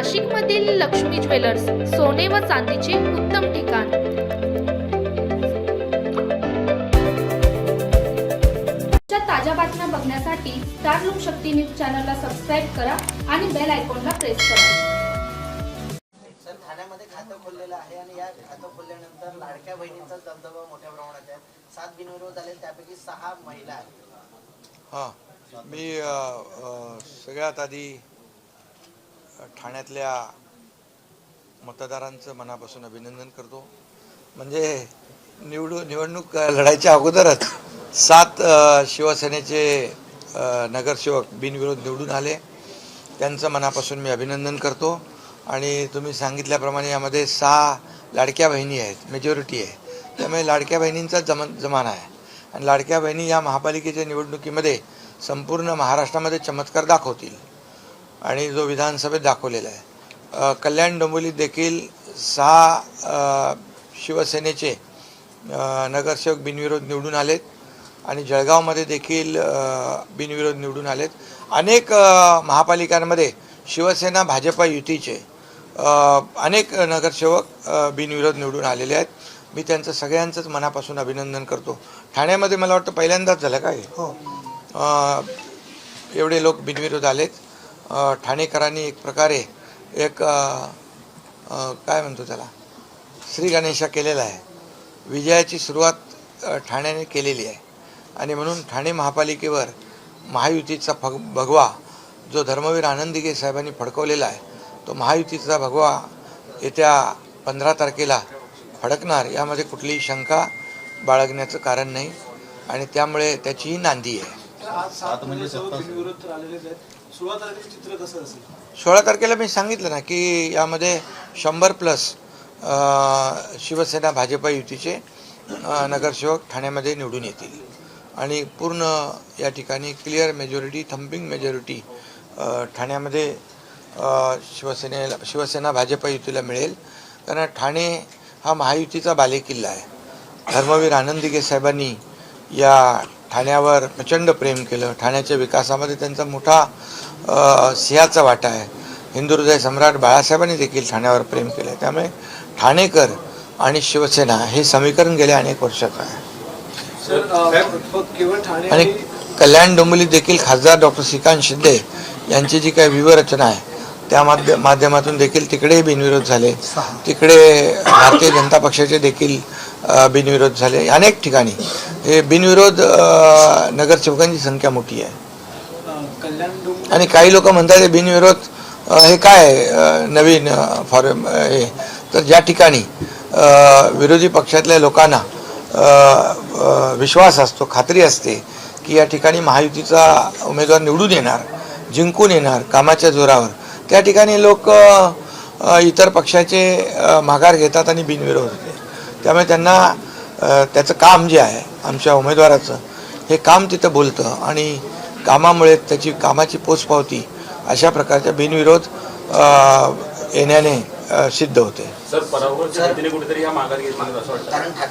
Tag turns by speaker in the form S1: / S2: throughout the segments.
S1: नाशिकमधील लक्ष्मी ज्वेलर्स, सोने व चांदीचे उत्तम ठिकाण। ताज्या बातम्या बघण्यासाठी स्टार लोकशक्ती न्यूज चॅनलला सबस्क्राइब करा आणि बेल आयकॉनला प्रेस करा।
S2: सर, ठाण्यामध्ये खातं खोललेलं आहे आणि या खातं खोलल्यानंतर लाडक्या बहिणींचा दबदबा मोठ्या प्रमाणात आहे। 7 बिनविरोध आले, त्यापैकी 6 महिला आहेत।
S3: मी सगळ्यात आधी ठाण्यातल्या मतदारांचं मनापासून अभिनंदन करतो। म्हणजे निवडणूक लढायच्या अगोदरच 7 शिवसेनेचे नगरसेवक बिनविरोध निवडून आले, त्यांचं मनापासून मी अभिनंदन करतो। आणि तुम्ही सांगितल्याप्रमाणे यामध्ये 6 लाडक्या बहिणी आहेत, मेजॉरिटी आहे, त्यामुळे लाडक्या बहिणींचा जमाना आहे आणि लाडक्या बहिणी या महापालिकेच्या निवडणुकीमध्ये संपूर्ण महाराष्ट्रामध्ये चमत्कार दाखवतील आणि जो विधानसभेत दाखवलेला आहे। कल्याण डोंबिवलीत देखील 6 शिवसेनेचे नगरसेवक बिनविरोध निवडून आलेत आणि जळगावमध्ये देखील बिनविरोध निवडून आलेत। अनेक महापालिकांमध्ये शिवसेना भाजपा युतीचे अनेक नगरसेवक बिनविरोध निवडून आलेले आहेत। मी त्यांचं सगळ्यांचंच मनापासून अभिनंदन करतो। ठाण्यामध्ये मला वाटतं पहिल्यांदाच झालं काय एवढे लोक बिनविरोध आलेत। ठाणेकरांनी एक प्रकारे एक काय म्हणतो त्याला श्री गणेशा केलेला आहे। विजयाची सुरुवात ठाण्याने केलेली आहे आणि म्हणून ठाणे महापालिकेवर महायुतीचा भगवा जो धर्मवीर आनंद दिघे साहेबांनी फडकवलेला आहे, तो महायुतीचा भगवा येत्या 15 तारखेला फडकणार, यामध्ये कुठलीही शंका बाळगण्याचं कारण नाही आणि त्यामुळे त्याचीही नांदी आहे। 16 तारखेला मी सांगितलं ना की यामध्ये 100+ शिवसेना भाजपा युतीचे नगरसेवक ठाण्यामध्ये निवडून येतील आणि पूर्ण या ठिकाणी क्लिअर मेजॉरिटी, थम्पिंग मेजॉरिटी ठाण्यामध्ये शिवसेना भाजपा युतीला मिळेल। कारण ठाणे हा महायुतीचा बालेकिल्ला आहे। धर्मवीर आनंद दिघे साहेबांनी या ठाण्यावर प्रचंड प्रेम केलं। ठाण्याच्या विकासामध्ये त्यांचा मोठा सिंहाचा वाटा आहे। हिंदू हृदय सम्राट बाळासाहेबांनी देखील ठाण्यावर प्रेम केलं। त्यामुळे ठाणेकर आणि शिवसेना हे समीकरण गेल्या अनेक वर्षाचं आहे। आणि कल्याण डोंबिवलीत देखील खासदार डॉक्टर श्रीकांत शिंदे यांची जी काही व्यूहरचना आहे त्या माध्यमातून देखील तिकडे बिनविरोध झाले। तिकडे भारतीय जनता पक्षाचे देखील बिनविरोध झाले। अनेक ठिकाणी हे बिनविरोध नगरसेवकांची संख्या मोठी आहे आणि काही लोक म्हणतात हे बिनविरोध हे काय नवीन फॉर्म हे, तर ज्या ठिकाणी विरोधी पक्षातल्या लोकांना विश्वास असतो, खात्री असते की या ठिकाणी महायुतीचा उमेदवार निवडून येणार, जिंकून येणार कामाच्या जोरावर, त्या ठिकाणी लोक इतर पक्षाचे माघार घेतात आणि बिनविरोध होते। त्यामुळे त्यांना त्याचं काम जे आहे आमच्या उमेदवाराचं हे काम तिथं बोलतं आणि कामामुळे त्याची कामाची पोचपावती अशा प्रकारच्या बिनविरोध येण्याने सिद्ध होते।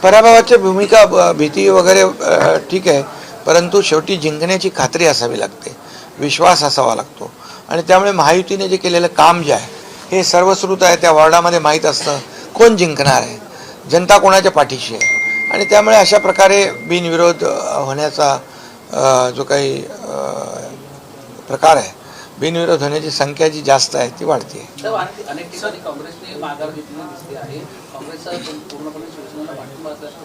S3: पराभवाची भूमिका भीती वगैरे ठीक आहे, परंतु शेवटी जिंकण्याची खात्री असावी लागते, विश्वास असावा लागतो आणि त्यामुळे महायुतीने जे केलेलं काम जे आहे हे सर्वश्रुत आहे। त्या वॉर्डामध्ये माहीत असतं कोण जिंकणार आहे, जनता कोणाच्या पाठीशी आहे आणि त्यामुळे अशा प्रकारे बिनविरोध होण्याचा जो काही प्रकार आहे, बिनविरोध होण्याची संख्या जी जास्त आहे ती वाढते।
S4: अनेक ठिकाणी काँग्रेसने माघार घेतलेली दिसते आहे। काँग्रेसचा पूर्णपणे शिवसेनेला पाठिंबा असल्याचं,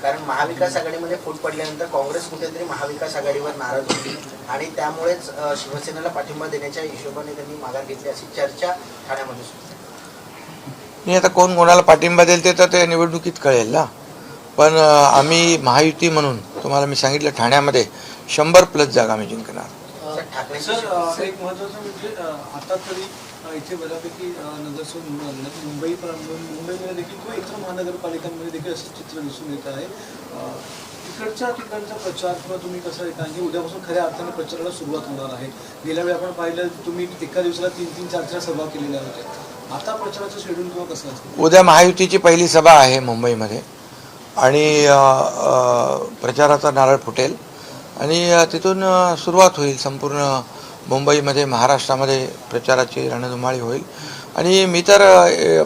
S2: कारण महाविकास आघाडीमध्ये फूट पडल्यानंतर काँग्रेस कुठेतरी महाविकास आघाडीवर नाराज होती आणि त्यामुळेच शिवसेनेला पाठिंबा देण्याच्या हिशोबाने त्यांनी माघार घेतली अशी चर्चा ठाण्यामध्ये सुरू आहे।
S3: मी आता कोण कोणाला पाठिंबा देईल ते तर त्या निवडणुकीत कळेल ना, पण आम्ही महायुती म्हणून तुम्हाला मी सांगितलं ठाण्यामध्ये 100+ जागा आम्ही जिंकणार।
S5: सर, एक महत्त्वाचं म्हणजे आता तरी इथे बऱ्यापैकी नगरसेवक मुंबईमध्ये देखील किंवा इतर महानगरपालिकांमध्ये देखील असं चित्र दिसून येत आहे। तिकडच्या ठिकाणचा प्रचार किंवा तुम्ही कसं आहे, कारण की उद्यापासून खऱ्या अर्थाने प्रचाराला सुरुवात होणार आहे। गेल्या वेळी आपण पाहिलं तुम्ही एका दिवसाला 3-3, 4-4 सभा केलेल्या होत्या। आता प्रचाराचं शेड्यूल किंवा कसं असतं?
S3: उद्या महायुतीची पहिली सभा आहे मुंबईमध्ये आणि प्रचाराचा नारळ फुटेल आणि तिथून सुरुवात होईल संपूर्ण मुंबईमध्ये महाराष्ट्रामध्ये प्रचाराची रणधुमाळी होईल. आणि मी तर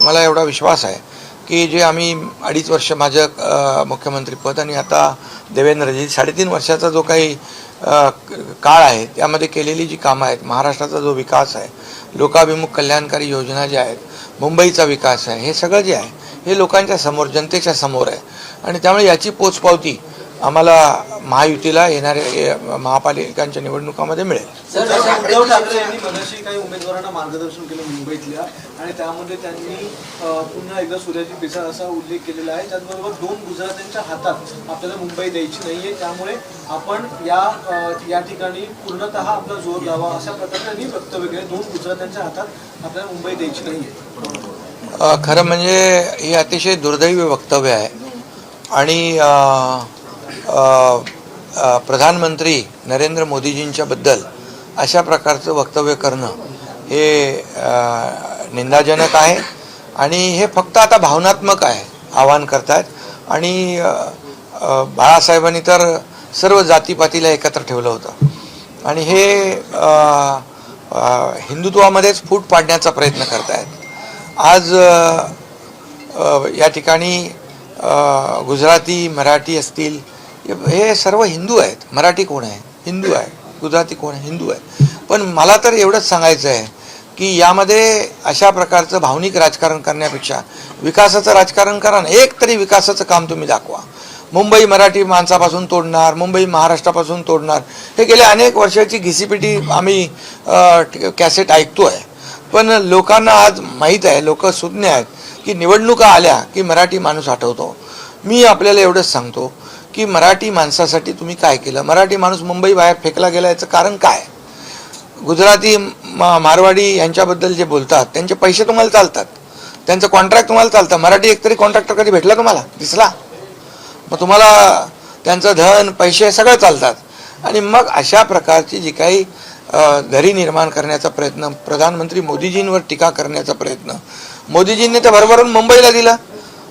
S3: मला एवढा विश्वास आहे की जे आम्ही 2.5 वर्ष माझं मुख्यमंत्रीपद आणि आता देवेंद्रजी 3.5 वर्षाचा जो काही काळ आहे त्यामध्ये केलेली जी कामं आहेत, महाराष्ट्राचा जो विकास आहे, लोकाभिमुख कल्याणकारी योजना ज्या आहेत, मुंबईचा विकास आहे, हे सगळं जे आहे हे लोकांच्या समोर, जनतेच्या समोर आहे. आणि त्यामुळे याची पोचपावती आम्हाला महायुतीला येणाऱ्या महापालिकांच्या निवडणुकामध्ये मिळेल.
S5: उद्धव ठाकरे यांनी मगाशी काही उमेदवारांना मार्गदर्शन केलं मुंबईतल्या, आणि त्यामध्ये त्यांनी पुन्हा एकदा सूर्याजी पिसाळ असा उल्लेख केलेला आहे. त्याचबरोबर 2 गुजरात्यांच्या हातात आपल्याला मुंबई द्यायची नाहीये, त्यामुळे आपण या ठिकाणी पूर्णतः आपला जोर लावा अशा प्रकारे त्यांनी वक्तव्य केले. 2 गुजरात्यांच्या हातात आपल्याला मुंबई द्यायची नाहीये.
S3: खरं म्हणजे हे अतिशय दुर्दैवी वक्तव्य आहे. आणि प्रधानमंत्री नरेंद्र मोदीजींच्या बद्दल अशा प्रकारचं वक्तव्य करणं हे निंदाजनक आहे. आणि हे फक्त आता भावनात्मक आहे, आवाहन करतायत. आणि बाळासाहेबांनी तर सर्व जातीपातीला एकत्र ठेवलं होतं आणि हे हिंदुत्वामध्येच फूट पाडण्याचा प्रयत्न करतायत. आज या ठिकाणी गुजराती, मराठी असतील, हे सर्व हिंदू आहेत. मराठी कोण आहे? हिंदू आहे. गुजराती कोण आहे? हिंदू आहे. पण मला तर एवढंच सांगायचं आहे की यामध्ये अशा प्रकारचं भावनिक राजकारण करण्यापेक्षा विकासाचं राजकारण करा ना. एक तरी विकासाचं काम तुम्ही दाखवा. मुंबई मराठी माणसापासून तोडणार, मुंबई महाराष्ट्रापासून तोडणार, हे गेल्या अनेक वर्षाची घिसीपिटी आम्ही कॅसेट ऐकतो आहे. पण लोकांना आज माहीत आहे, लोक सुज्ञ आहेत की निवडणुका आल्या की मराठी माणूस आठवतो. मी आपल्याला एवढंच सांगतो की मराठी माणसासाठी तुम्ही काय केलं? मराठी माणूस मुंबई बाहेर फेकला गेला, याचं कारण काय? गुजराती, मारवाडी यांच्याबद्दल जे बोलतात त्यांचे पैसे तुम्हाला चालतात, त्यांचं कॉन्ट्रॅक्ट तुम्हाला चालतं. मराठी एकतरी कॉन्ट्रॅक्टर कधी भेटला तुम्हाला? दिसला? मग तुम्हाला त्यांचं धन, पैसे सगळं चालतात. आणि मग अशा प्रकारची जी काही दरी निर्माण करण्याचा प्रयत्न, प्रधानमंत्री मोदीजींवर टीका करण्याचा प्रयत्न, मोदीजींनी तर भरभरून मुंबईला दिलं.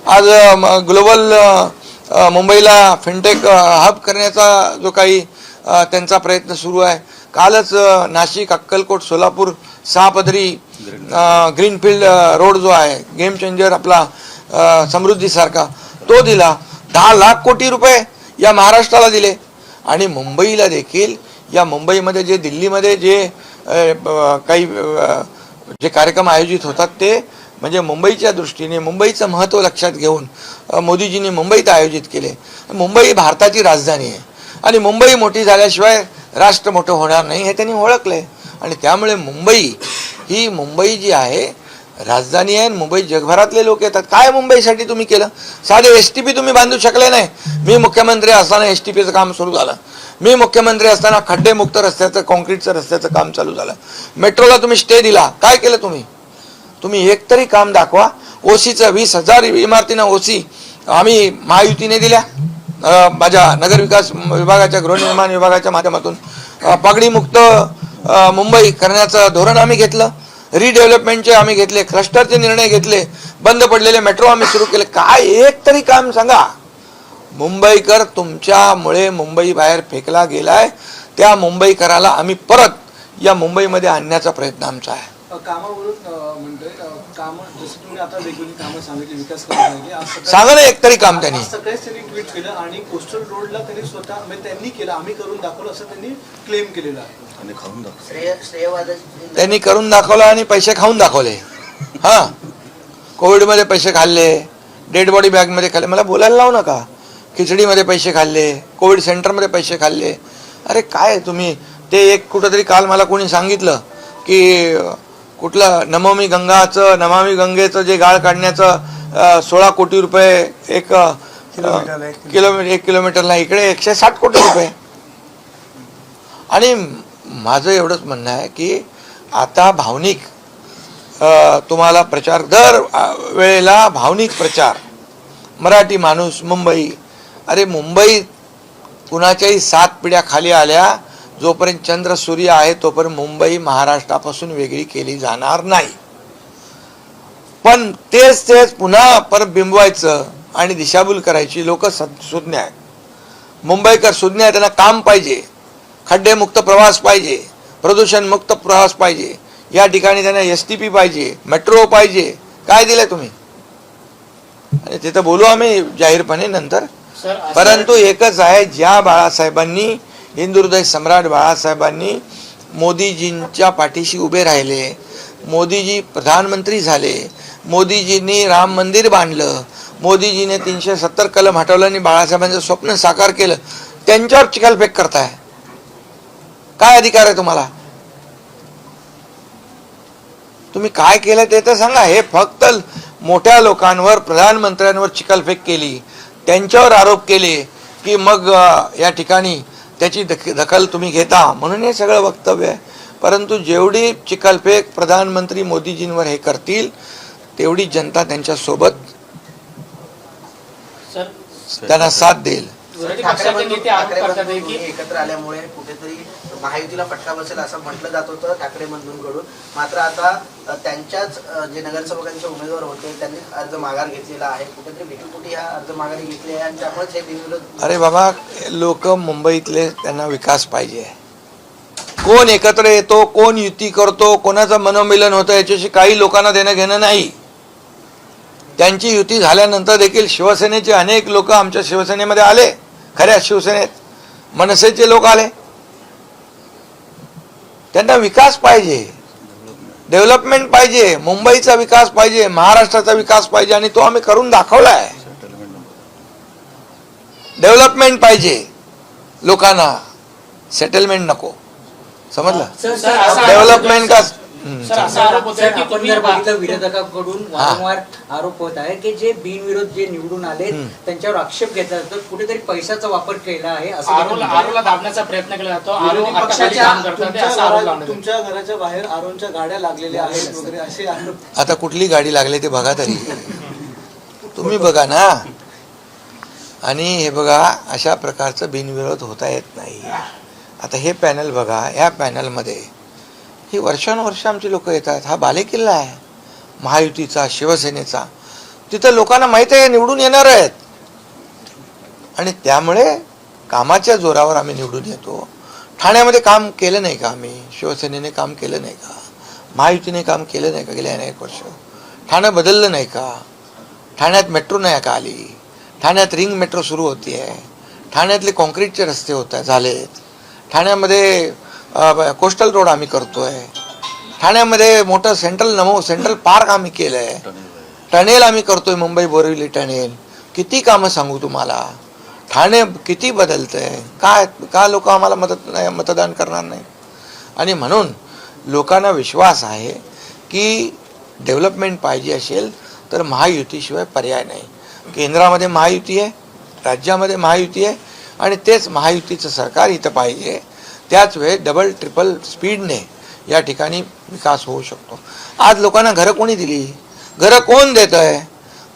S3: आज ग्लोबल मुंबईला फिनटेक हब करण्याचा जो काही त्यांचा प्रयत्न सुरू आहे. कालच नाशिक, अक्कलकोट, सोलापूर 6 पदरी ग्रीनफील्ड रोड जो आहे, गेम चेंजर आपला समृद्धीसारखा, तो दिला. 10 लाख कोटी रुपये या महाराष्ट्राला दिले. आणि मुंबईला देखील, या मुंबईमध्ये जे, दिल्लीमध्ये जे काही जे कार्यक्रम आयोजित होतात ते म्हणजे मुंबईच्या दृष्टीने, मुंबईचं महत्त्व लक्षात घेऊन मोदीजींनी मुंबईत आयोजित केले. मुंबई भारताची राजधानी आहे आणि मुंबई मोठी झाल्याशिवाय राष्ट्र मोठं होणार नाही हे त्यांनी ओळखले. आणि त्यामुळे मुंबई जी आहे राजधानी आहे. मुंबई जगभरातले लोक येतात. काय मुंबईसाठी तुम्ही केलं? साधे STP तुम्ही बांधू शकले नाही. मी मुख्यमंत्री असताना STPचं काम सुरू झालं. मी मुख्यमंत्री असताना खड्डेमुक्त रस्त्याचं, कॉन्क्रीटचं रस्त्याचं काम चालू झालं. मेट्रोला तुम्ही स्टे दिला. काय केलं तुम्ही? तुम्ही एक तरी काम दाखवा. ओसीचं 20,000 इमारतींना ओसी आम्ही महायुतीने दिल्या. माझ्या नगरविकास विभागाच्या, गृहनिर्माण विभागाच्या माध्यमातून पगडीमुक्त मुंबई करण्याचं धोरण आम्ही घेतलं. रिडेव्हलपमेंटचे आम्ही घेतले, क्लस्टरचे निर्णय घेतले, बंद पडलेले मेट्रो आम्ही सुरू केले. काय एक तरी काम सांगा. मुंबईकर तुमच्यामुळे मुंबई बाहेर फेकला गेलाय. त्या मुंबईकराला आम्ही परत या मुंबईमध्ये आणण्याचा प्रयत्न आमचा आहे.
S5: कामावरून म्हणतोय, कामं जसं तुम्ही आता वेगवेगळी कामं सांगितली, विकास कामं
S3: सांगा ना एक तरी काम त्यांनी.
S5: सकाळीच त्यांनी ट्विट केलं आणि कोस्टल रोडला त्यांनी स्वतः, म्हणजे त्यांनी केलं, आम्ही करून दाखवलं असं त्यांनी क्लेम केलेलं आहे.
S3: त्यांनी करून दाखवलं आणि पैसे खाऊन दाखवले. हां, कोविडमध्ये पैसे खाल्ले, डेड बॉडी बॅगमध्ये खाल्ले. मला बोलायला लावू नका. खिचडीमध्ये पैसे खाल्ले, कोविड सेंटरमध्ये पैसे खाल्ले. अरे काय तुम्ही ते एक कुठंतरी काल मला कोणी सांगितलं की कुठलं नमामि गंगेचं जे गाळ काढण्याचं 16 कोटी रुपये एक किलोमीटरला, इकडे 160 कोटी रुपये. आणि माझं एवढंच म्हणणं आहे की आता भावनिक तुम्हाला प्रचार, दर वेळेला भावनिक प्रचार. मराठी माणूस मुंबई, अरे मुंबई कुणाच्याही 7 पिढ्या खाली आल्या, जोपर्यंत चंद्र सूर्य आहे तोपर्यंत मुंबई महाराष्ट्रापासून वेगळी केली जाणार नाही. पण तेच पुन्हा परत बिंबवायचं आणि दिशाभूल करायची लोक सुज्ञ आहेत. मुंबईकर सुज्ञ आहेत. त्यांना काम पाहिजे, खड्डेमुक्त प्रवास पाहिजे, प्रदूषण मुक्त प्रवास पाहिजे, या ठिकाणी त्यांना STP पाहिजे, मेट्रो पाहिजे. काय दिलंय तुम्ही? आणि तिथं बोलू आम्ही जाहीरपणे नंतर. परंतु एकच आहे, ज्या बाळासाहेबांनी, हिंदुहृदय सम्राट बाळासाहेबांनी मोदीजींच्या पाठीशी उभे राहिले, मोदीजी प्रधानमंत्री झाले, मोदीजींनी राम मंदिर बांधलं, मोदीजीने 370 कलम हटवलं आणि बाळासाहेबांचं स्वप्न साकार केलं, त्यांच्यावर चिखलफेक करताय. काय अधिकार आहे तुम्हाला? तुम्ही काय केलं ते तर सांगा. हे फक्त मोठ्या लोकांवर, प्रधानमंत्र्यांवर चिखलफेक केली, त्यांच्यावर आरोप केले की मग या ठिकाणी त्याची दखल तुम्ही घेता, म्हणून हे सगळं वक्तव्य आहे. परंतु जेवढी चिखलफेक प्रधानमंत्री मोदीजींवर हे करतील, तेवढी जनता त्यांच्या सोबत त्यांना साथ देईल.
S2: ठाकरे एकत्र आल्यामुळे कुठेतरी महायुतीला फटका बसेल असं म्हटलं जात होतं ठाकरे बंधूंकडून. मात्र आता त्यांच्याच जे नगरसेवकांचे उमेदवार होते त्यांनी अर्ज माघार घेतलेला आहे. कुठेतरी भेटीपोटी हा अर्ज माघारी घेतली आहे आणि त्यामुळेच हे बिनविरोध.
S3: अरे बाबा, लोक मुंबईतले, त्यांना विकास पाहिजे. कोण एकत्र येतो, कोण युती करतो, कोणाचं मनोमिलन होतं, याच्याशी काही लोकांना देणं घेणं नाही. त्यांची युती झाल्यानंतर देखील शिवसेनेचे अनेक लोक आमच्या शिवसेनेमध्ये आले, खऱ्या शिवसेनेत मनसेचे लोक आले. त्यांना विकास पाहिजे, डेव्हलपमेंट पाहिजे, मुंबईचा विकास पाहिजे, महाराष्ट्राचा विकास पाहिजे, आणि तो आम्ही करून दाखवलाय. डेव्हलपमेंट पाहिजे लोकांना, सेटलमेंट नको. समजलं? डेव्हलपमेंट का
S6: आपण जर बघितलं, विरोधकांकडून वारंवार आरोप होत आहे की जे बिनविरोध जे निवडून आले त्यांच्यावर आक्षेप घेतला जातो, कुठेतरी पैशाचा वापर केला आहे असं
S4: आरोला दाबण्याचा प्रयत्न केला जातो.
S5: तुमच्या घराच्या बाहेर आरोच्या गाड्या लागलेल्या आहेत वगैरे असे आरोप.
S3: आता कुठली गाडी लागली ते बघा तरी, तुम्ही बघा ना. आणि हे बघा, अशा प्रकारचं बिनविरोध होता येत नाही. आता हे पॅनल बघा, या पॅनलमध्ये ही वर्षानुवर्ष आमची लोक येतात. हा बालेकिल्ला आहे महायुतीचा, शिवसेनेचा. तिथं लोकांना माहिती आहे निवडून येणार आहेत, आणि त्यामुळे कामाच्या जोरावर आम्ही निवडून येतो. ठाण्यामध्ये काम केलं नाही का आम्ही? शिवसेनेने काम केलं नाही का? महायुतीने काम केलं नाही का गेल्या अनेक वर्ष? ठाणं बदललं नाही का? ठाण्यात मेट्रो नाही का आली? ठाण्यात रिंग मेट्रो सुरू होती आहे. ठाण्यातले कॉन्क्रीटचे रस्ते झालेत. ठाण्यामध्ये कोस्टल रोड आम्ही करतोय. ठाण्यामध्ये मोठं सेंट्रल पार्क आम्ही केलंय. टनेल आम्ही करतोय, मुंबई बोरिवली टनेल. किती कामं सांगू तुम्हाला? ठाणे किती बदलतंय. का लोक आम्हाला मतदान करणार नाही? आणि म्हणून लोकांना विश्वास आहे की डेव्हलपमेंट पाहिजे असेल तर महायुतीशिवाय पर्याय नाही. केंद्रामध्ये महायुती आहे, राज्यामध्ये महायुती आहे, आणि तेच महायुतीचं सरकार इथं पाहिजे. त्याच वेळेस डबल ट्रिपल स्पीडने या ठिकाणी विकास होऊ शकतो. आज लोकांना घरं कोणी दिली? घरं कोण देत आहे?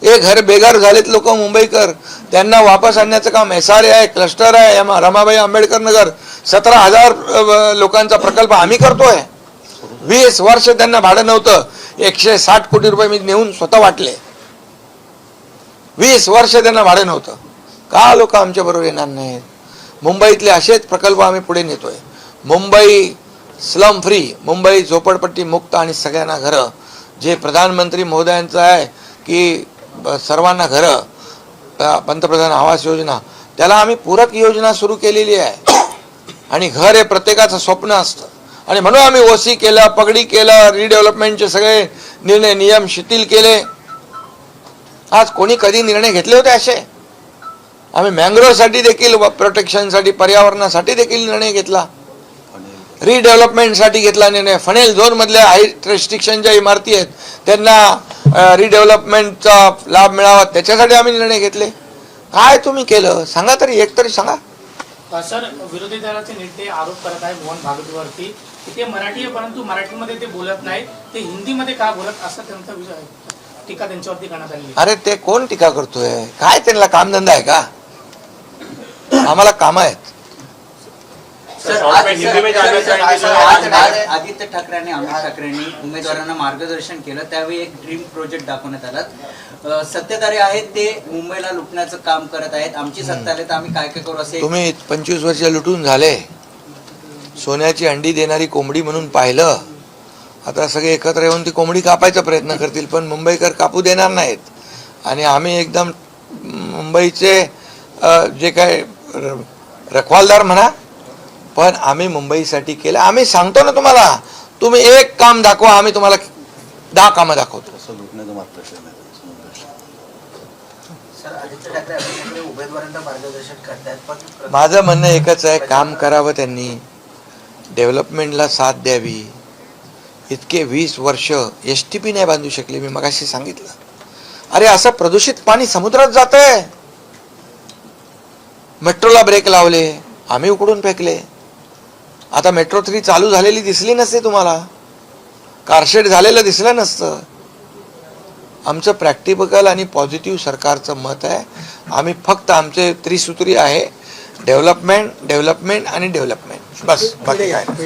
S3: हे घर बेघर झालेत लोक मुंबईकर, त्यांना वापस आणण्याचं काम SRA आहे, क्लस्टर आहे, रमाबाई आंबेडकर नगर, 17,000 लोकांचा प्रकल्प आम्ही करतोय. 20 वर्ष त्यांना भाडं नव्हतं. 160 कोटी रुपये मी नेऊन स्वतः वाटले. 20 वर्ष त्यांना भाडं नव्हतं. का लोक आमच्या बरोबर येणार नाहीत? मुंबईतले असेच प्रकल्प आम्ही पुढे नेतोय. मुंबई स्लम फ्री, मुंबई झोपडपट्टी मुक्त आणि सगळ्यांना घरं, जे प्रधानमंत्री महोदयांचं आहे की सर्वांना घरं, पंतप्रधान आवास योजना, त्याला आम्ही पूरक योजना सुरू केलेली आहे. आणि घर हे प्रत्येकाचं स्वप्न असतं, आणि म्हणून आम्ही OC केलं, पगडी केलं, रिडेव्हलपमेंटचे सगळे निर्णय नियम शिथिल केले. आज कोणी कधी निर्णय घेतले होते असे? आम्ही मँग्रोव्हसाठी देखील, प्रोटेक्शनसाठी, पर्यावरणासाठी देखील निर्णय घेतला. रिडेव्हलपमेंटसाठी घेतला निर्णय. फनेल झोनमधल्या हाईट रेस्ट्रिक्शन ज्या इमारती आहेत त्यांना रिडेव्हलपमेंटचा लाभ मिळावा, त्याच्यासाठी आम्ही निर्णय घेतले. काय तुम्ही केलं सांगा तरी, एक तरी सांगा.
S7: सर, विरोधी दलाचे नेते आरोप करत आहे मोहन भागवतवरती की ते मराठी आहे, परंतु मराठीमध्ये ते बोलत नाही, ते हिंदीमध्ये का बोलत, असं त्यांचा टीका त्यांच्यावरती करण्यात आली.
S3: अरे ते कोण टीका करतोय? काय त्यांना कामधंदा आहे का? आम्हाला काम आहेत.
S6: आदित्य ठाकरे आणि अमित ठाकरेंनी उमेदवारांना मार्गदर्शन केलं, त्यावेळी एक ड्रीम प्रोजेक्ट दाखवण्यात आला. सत्ताधारी आहेत ते मुंबईला लुटण्याचं काम करत आहेत. आमची सत्ता आली तर आम्ही काय काय करू असे.
S3: तुम्ही 25 वर्ष लुटून झाले. सोन्याची अंडी देणारी कोंबडी म्हणून पाहिलं. आता सगळे एकत्र येऊन ती कोंबडी कापायचा प्रयत्न करतील, पण मुंबईकर कापू देणार नाहीत. आणि आम्ही एकदम मुंबईचे जे काय रखवालदार म्हणा, पण आम्ही मुंबईसाठी केलं. आम्ही सांगतो ना तुम्हाला, तुम्ही एक काम दाखवा, आम्ही तुम्हाला 10 कामं दाखवतो.
S2: सर, आदित्य ठाकरे आपल्याकडे उमेदवारांना मार्गदर्शन करतायत, पण
S3: माझं म्हणणं एकच आहे, काम करावं त्यांनी, डेव्हलपमेंटला साथ द्यावी. इतके 20 वर्ष STP नाही बांधू शकले. मी मगाशी सांगितलं, अरे असं प्रदूषित पाणी समुद्रात जात आहे. मेट्रोला ब्रेक लावले, आम्ही उकडून फेकले. आता मेट्रो 3 चालू झालेली दिसली नसते तुम्हाला, कारशेड झालेलं दिसलं नसतं. आमचं प्रॅक्टिकल आणि पॉझिटिव्ह सरकारचं मत आहे. आम्ही फक्त आमचे त्रिसूत्री आहे, डेव्हलपमेंट, डेव्हलपमेंट आणि डेव्हलपमेंट, बस, बाकी काय नाही.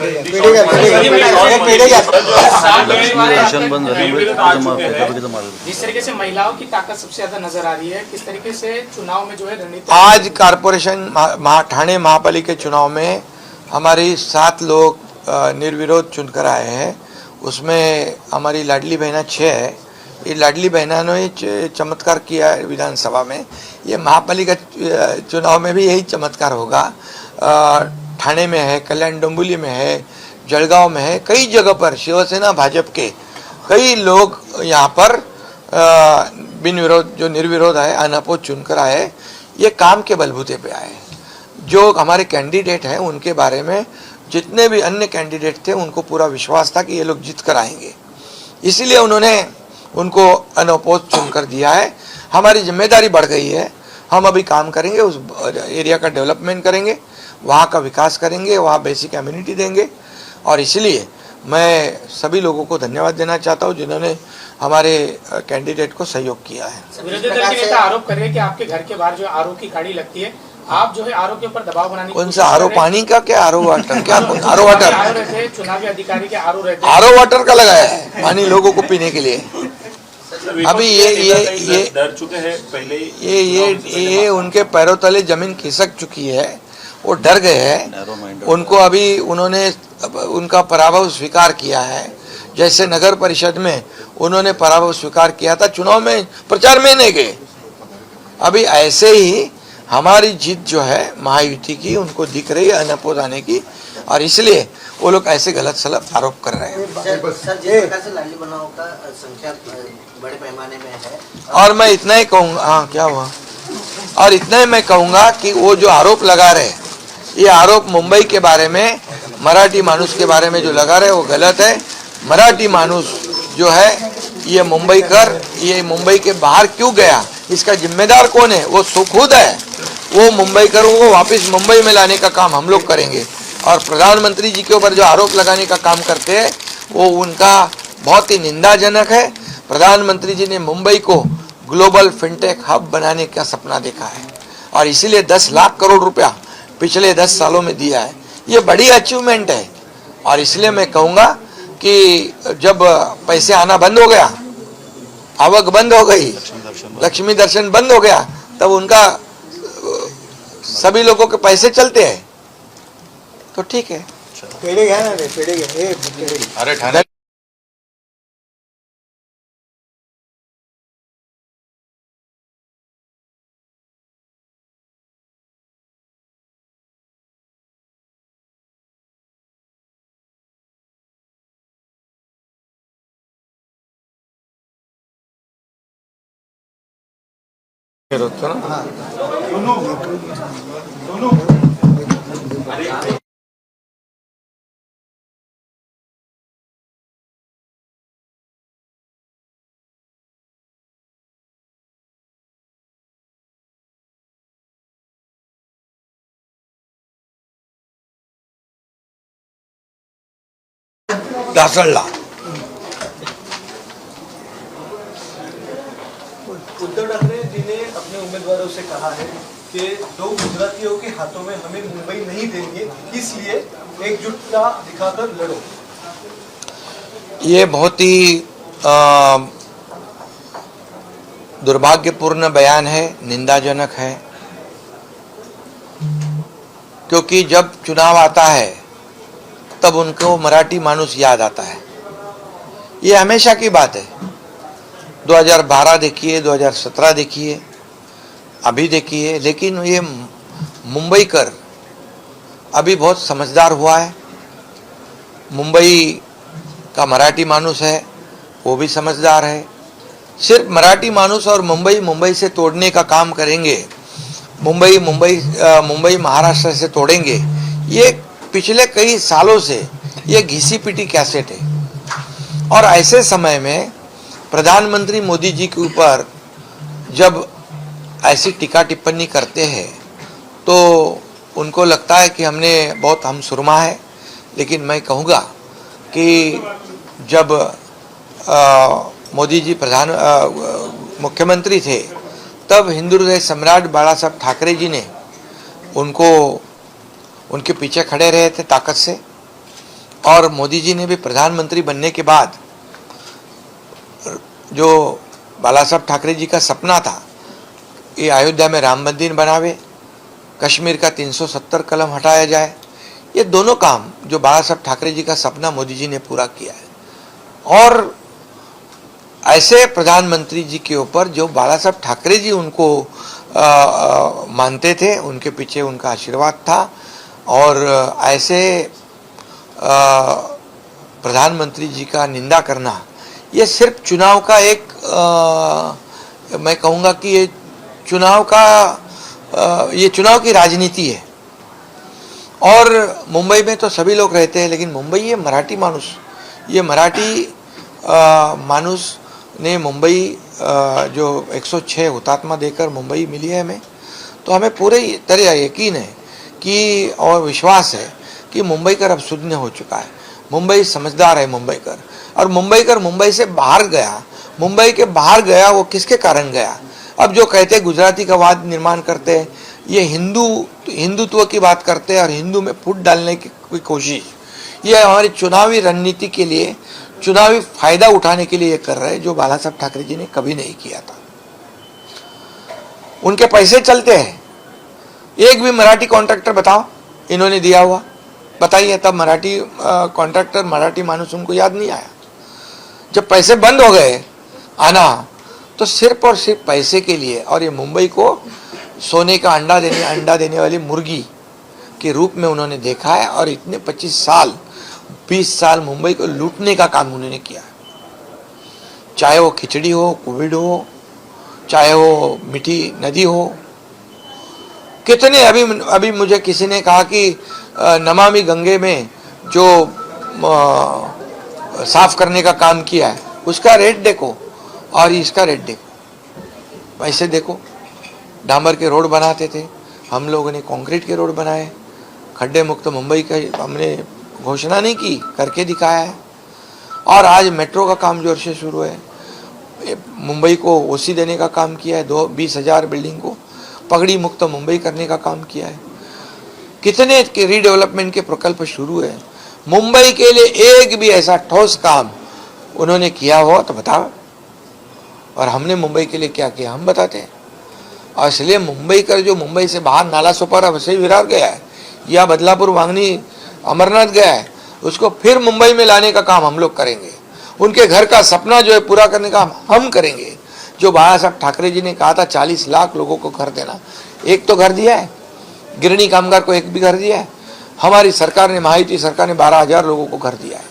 S7: जिस तरीके से महिलाओं की ताकत सबसे ज्यादा नजर आ रही है, किस तरीके से चुनाव में जो है रणनीति
S3: आज कारपोरेशन ठाणे महापालिका चुनाव में हमारी 7 लोग निर्विरोध चुनकर आए हैं. उसमें हमारी लाडली बहना 6 है. ये लाडली बहना ने चमत्कार किया है विधानसभा में. ये महापालिका चुनाव में भी यही चमत्कार होगा. ठाणे में है, कल्याण डोंबिवली में है, जळगांव में है, कई जगह पर शिवसेना भाजपा के कई लोग यहाँ पर बिन विरोध, जो निर्विरोध है, अनअपोज चुनकर आए. ये काम के बलबूते पे आए. जो हमारे कैंडिडेट हैं उनके बारे में जितने भी अन्य कैंडिडेट थे उनको पूरा विश्वास था कि ये लोग जीत कर आएंगे, इसलिए उन्होंने उनको अनअपोज चुनकर दिया है. हमारी जिम्मेदारी बढ़ गई है. हम अभी काम करेंगे, उस एरिया का डेवलपमेंट करेंगे, वहाँ का विकास करेंगे, वहाँ बेसिक कम्युनिटी देंगे. और इसलिए मैं सभी लोगों को धन्यवाद देना चाहता हूँ जिन्होंने हमारे कैंडिडेट को सहयोग किया है.
S7: विरोधी दल के नेता आरोप कर रहे हैं कि आपके घर के बाहर जो आरओ की गाड़ी लगती है, आप जो है आरओ के ऊपर दबाव बनाने की
S3: कौन सा आरओ पानी का, क्या आरओ वाटर, क्या आरओ वाटर?
S7: रहते चुनावी अधिकारी के आरओ रहते
S3: आरओ वाटर का लगाया है पानी लोगों को पीने के लिए. अभी ये
S8: डर चुके हैं पहले,
S3: ये उनके पैरों तले जमीन खिसक चुकी है. वो डर गए हैं. उनको अभी उन्होंने उनका पराभव स्वीकार किया है. जैसे नगर परिषद में उन्होंने पराभव स्वीकार किया था, चुनाव में प्रचार में नहीं गए. अभी ऐसे ही हमारी जीत जो है महायुति की उनको दिख रही है अनअपोज आने की, और इसलिए वो लोग ऐसे गलत सलत आरोप कर रहे हैं.
S2: सर, जिस प्रकार से लाडली बहनों का संख्या बड़े पैमाने में है,
S3: और मैं इतना ही कहूँगा, हाँ क्या हुआ, और इतना ही मैं कहूँगा कि वो जो आरोप लगा रहे, ये आरोप मुंबई के बारे में, मराठी मानुस के बारे में जो लगा रहे वो गलत है. मराठी मानुस जो है ये मुंबई के बाहर क्यों गया, इसका जिम्मेदार कौन है? वो खुद है. वो मुंबईकरों को वापस मुंबई में लाने का काम हम लोग करेंगे. और प्रधानमंत्री जी के ऊपर जो आरोप लगाने का काम करते हैं वो उनका बहुत ही निंदाजनक है. प्रधानमंत्री जी ने मुंबई को ग्लोबल फिनटेक हब बनाने का सपना देखा है, और इसीलिए 10 लाख करोड़ रुपया पिछले 10 सालों में दिया है. ये बड़ी अचीवमेंट है. और इसलिए मैं कहूँगा कि जब पैसे आना बंद हो गया, आवक बंद हो गई, लक्ष्मी दर्शन बंद हो गया, तब उनका सभी लोगों के पैसे चलते हैं, तो ठीक है.
S5: पेढे घ्या ना रे, पेढे घ्या.
S3: अरे ठाणे होतो ना. ढासळला.
S5: उद्धव ठाकरे जी ने अपने उम्मीदवारों से कहा है कि 2 गुजरातियों के हाथों में हमें मुंबई नहीं देंगे, इसलिए एकजुटता दिखाकर लड़ो.
S3: ये बहुत ही दुर्भाग्यपूर्ण बयान है, निंदाजनक है. क्योंकि जब चुनाव आता है तब उनको मराठी मानुस याद आता है। ये हमेशा की बात है। 2012 देखिए, 2017 देखिए, अभी देखिए, लेकिन ये मुंबईकर अभी बहुत समझदार हुआ है। मुंबई का मराठी मानुस है, वो भी समझदार है। सिर्फ मराठी मानुस और मुंबई से तोड़ने का काम करेंगे, मुंबई महाराष्ट्र से तोड़ेंगे, ये पिछले कई सालों से ये घिसी पिटी कैसेट है। और ऐसे समय में प्रधानमंत्री मोदी जी के ऊपर जब ऐसी टीका टिप्पणी करते हैं तो उनको लगता है कि हमने बहुत हम सुरमा है। लेकिन मैं कहूँगा कि जब मोदी जी मुख्यमंत्री थे तब हिंदू हृदय सम्राट बाला साहब ठाकरे जी ने उनके पीछे खड़े रहे थे ताकत से। और मोदी जी ने भी प्रधानमंत्री बनने के बाद जो बाला साहब ठाकरे जी का सपना था, ये अयोध्या में राम मंदिर बनावे, कश्मीर का 370 कलम हटाया जाए, ये दोनों काम जो बाला साहब ठाकरे जी का सपना मोदी जी ने पूरा किया है। और ऐसे प्रधानमंत्री जी के ऊपर जो बाला साहब ठाकरे जी उनको मानते थे, उनके पीछे उनका आशीर्वाद था। और ऐसे प्रधानमंत्री जी का निंदा करना, ये सिर्फ चुनाव का एक मैं कहूँगा कि ये चुनाव की राजनीति है। और मुंबई में तो सभी लोग रहते हैं, लेकिन मुंबई ये मराठी मानुस ने मुंबई जो 106 हुतात्मा देकर मुंबई मिली है हमें, तो हमें पूरे तरह यकीन है कि और विश्वास है कि मुंबईकर अब शून्य हो चुका है। मुंबई समझदार है मुंबईकर। और मुंबईकर मुंबई से बाहर गया, मुंबई के बाहर गया, वो किसके कारण गया? अब जो कहते हैं गुजराती का वाद निर्माण करते हैं, ये हिंदुत्व की बात करते हैं और हिंदू में फूट डालने की कोई कोशिश, ये हमारी चुनावी रणनीति के लिए, चुनावी फायदा उठाने के लिए ये कर रहे हैं, जो बाला साहब ठाकरे जी ने कभी नहीं किया था। उनके पैसे चलते हैं। एक भी मराठी कॉन्ट्रैक्टर बताओ इन्होंने दिया हुआ, बताइए। तब मराठी कॉन्ट्रैक्टर, मराठी मानुस उनको याद नहीं आया। जब पैसे बंद हो गए आना, तो सिर्फ और सिर्फ पैसे के लिए, और ये मुंबई को सोने का अंडा देने वाली मुर्गी के रूप में उन्होंने देखा है। और इतने 20 साल मुंबई को लूटने का काम उन्होंने किया। चाहे वो खिचड़ी हो, कोविड हो, चाहे वो मीठी नदी हो, कितने अभी मुझे किसी ने कहा कि नमामि गंगे में जो साफ करने का काम किया है, उसका रेट देखो और इसका रेट देखो, पैसे देखो। डामर के रोड बनाते थे, हम लोगों ने कंक्रीट के रोड बनाए। खड्डे मुक्त मुंबई का हमने घोषणा नहीं की, करके दिखाया है। और आज मेट्रो का काम जोर से शुरू है। मुंबई को ओसी देने का काम किया है, 20,000 बिल्डिंग को पगड़ी मुक्त मुंबई करने का काम किया है। कितने के रीडेवलपमेंट के प्रकल्प शुरू है। मुंबई के लिए एक भी ऐसा ठोस काम उन्होंने किया हो तो बताओ। और हमने मुंबई के लिए क्या किया हम बताते हैं। और इसलिए मुंबई का जो मुंबई से बाहर नाला सोपारा वैसे विरार गया है, या बदलापुर वांगनी अमरनाथ गया है, उसको फिर मुंबई में लाने का काम हम लोग करेंगे। उनके घर का सपना जो है पूरा करने का हम करेंगे। जो बाला साहब ठाकरे जी ने कहा था 40 लाख लोगों को घर देना, एक तो घर दिया है, गिरणी कामगार को एक भी घर दिया है। हमारी सरकार ने, महायुति सरकार ने 12,000 लोगों को घर दिया है।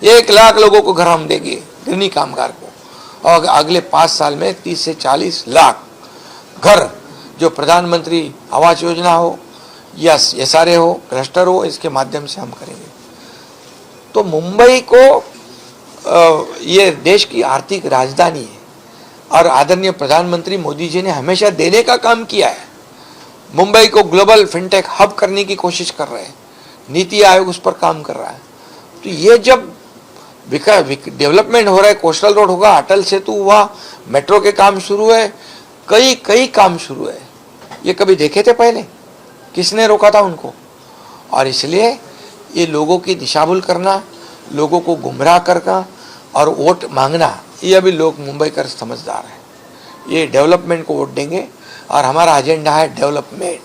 S3: 1 लाख लोगों को घर हम देंगे, गिरणी कामगार को। और अगले 5 साल में 30 से 40 लाख घर, जो प्रधानमंत्री आवास योजना हो या SRA हो, क्लस्टर हो, इसके माध्यम से हम करेंगे। तो मुंबई को ये देश की आर्थिक राजधानी है और आदरणीय प्रधानमंत्री मोदी जी ने हमेशा देने का काम किया है। मुंबई को ग्लोबल फिनटेक हब करने की कोशिश कर रहे हैं, नीति आयोग उस पर काम कर रहा है। तो ये जब डेवलपमेंट हो रहा है, कोस्टल रोड होगा, अटल सेतु हुआ, मेट्रो के काम शुरू है, कई काम शुरू है। ये कभी देखे थे पहले? किसने रोका था उनको? और इसलिए ये लोगों की दिशाभूल करना, लोगों को गुमराह करना और वोट मांगना, ये अभी लोग मुंबई कर समझदार है। ये डेवलपमेंट को वोट देंगे और हमारा एजेंडा है डेवलपमेंट।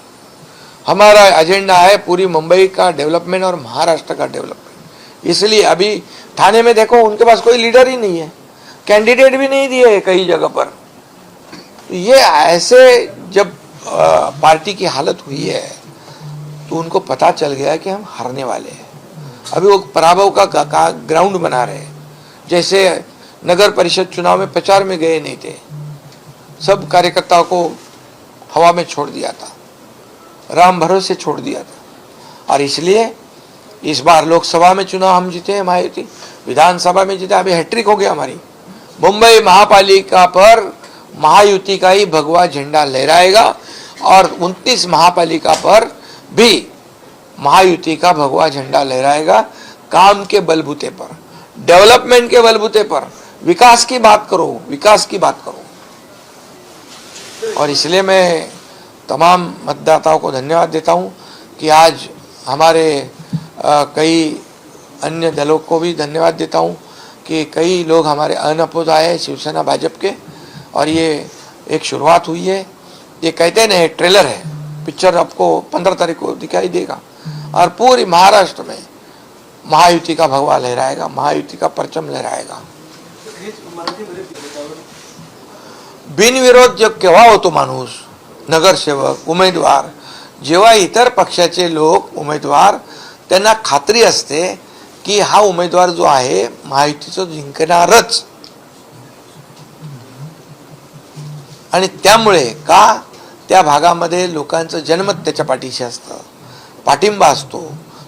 S3: हमारा एजेंडा है पूरी मुंबई का डेवलपमेंट और महाराष्ट्र का डेवलपमेंट। इसलिए अभी थाने में देखो उनके पास कोई लीडर ही नहीं है, कैंडिडेट भी नहीं दिए कई जगह पर। ये ऐसे जब पार्टी की हालत हुई है तो उनको पता चल गया कि हम हारने वाले हैं। अभी वो पराभव का ग्राउंड बना रहे हैं। जैसे नगर परिषद चुनाव में प्रचार में गए नहीं थे, सब कार्यकर्ताओं को हवा में छोड़ दिया था, राम भरोसे छोड़ दिया था। और इसलिए इस बार लोकसभा में चुनाव हम जीते हैं महायुति, विधानसभा में जीते, अभी हैट्रिक हो गया हमारी। मुंबई महापालिका पर महायुति का ही भगवा झंडा लहराएगा और 29 महापालिका पर भी महायुति का भगवा झंडा लहराएगा। काम के बलबूते पर, डेवलपमेंट के बलबूते पर, विकास की बात करो, विकास की बात करो। और इसलिए मैं तमाम मतदाताओं को धन्यवाद देता हूं कि आज हमारे कई अन्य दलों को भी धन्यवाद देता हूं कि कई लोग हमारे अनअपोज आए हैं, शिवसेना भाजपा के, और ये एक शुरुआत हुई है। ये कहते हैं ट्रेलर है, पिक्चर आपको 15 तारीख को दिखाई देगा और पूरी महाराष्ट्र में महायुति का भगवा लहराएगा, महायुति का परचम लहराएगा। बिनविरोध जब केव्हा होतो माणूस, नगरसेवक, उमेदवार, जेव्हा इतर पक्षाचे लोक उमेदवार, त्यांना खात्री असते की हा उमेदवार जो आहे महायुतीचा जिंकणारच, आणि त्यामुळे का त्या भागामध्ये लोकांचं जनमत त्याच्या पाठीशी असतं, पाठिंबा असतो,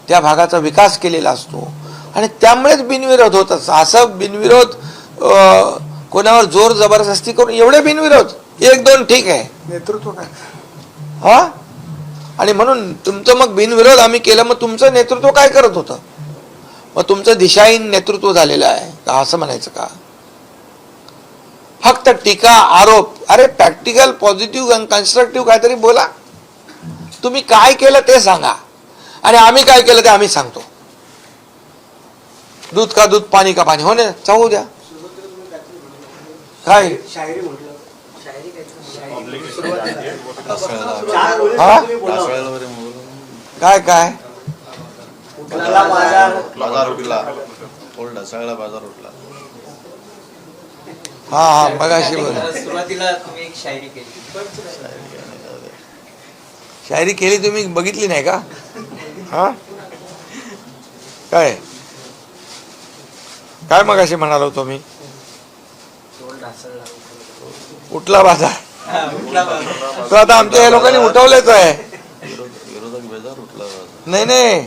S3: त्या भागाचा विकास केलेला असतो आणि त्यामुळेच बिनविरोध होत असतं। असं बिनविरोध कोणावर जोर जबरदस्ती करून एवढे बिनविरोध, एक दोन ठीक आहे, नेतृत्व काय हा, आणि म्हणून तुमचं मग बिनविरोध आम्ही केलं, मग तुमचं नेतृत्व काय करत होतं? मग तुमचं दिशाहीन नेतृत्व झालेलं आहे का असं म्हणायचं का? फक्त टीका आरोप, अरे प्रॅक्टिकल पॉझिटिव्ह आणि कन्स्ट्रक्टिव्ह काहीतरी बोला। तुम्ही काय केलं ते सांगा आणि आम्ही काय केलं ते आम्ही सांगतो। दूध का दूध, पाणी का पाणी, हो ना, चाहू द्या। काय हा काय काय
S8: बाजार उठला, ढासळला बाजार उठला।
S3: हा हा मगाशी बोल,
S6: सुरुवातीला तुम्ही एक शायरी केली,
S3: शायरी केली तुम्ही बघितली नाही का? हा काय काय मगाशी म्हणालो तुम्ही? उठला बाजार, तो आता आमच्या लोकांनी उठवलेच आहे।
S8: विरोधक बेजार उठला बाजार।
S3: नाही नाही,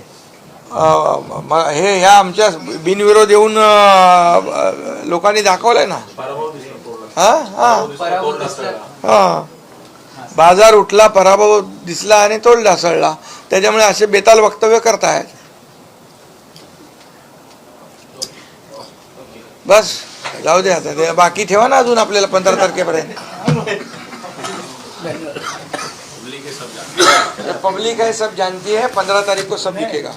S3: हे ह्या आमच्या बिनविरोध येऊन लोकांनी दाखवलंय ना। हा हा हा, बाजार उठला, पराभव दिसला आणि तोल ढासळला, त्याच्यामुळे असे बेताल वक्तव्य करतायत। बस जाऊ दे, आता बाकी ठेवा ना अजून आपल्याला 15 तारखेपर्यंत। पब्लिक है सब जानती है, 15 तारीख को सब दिखेगा।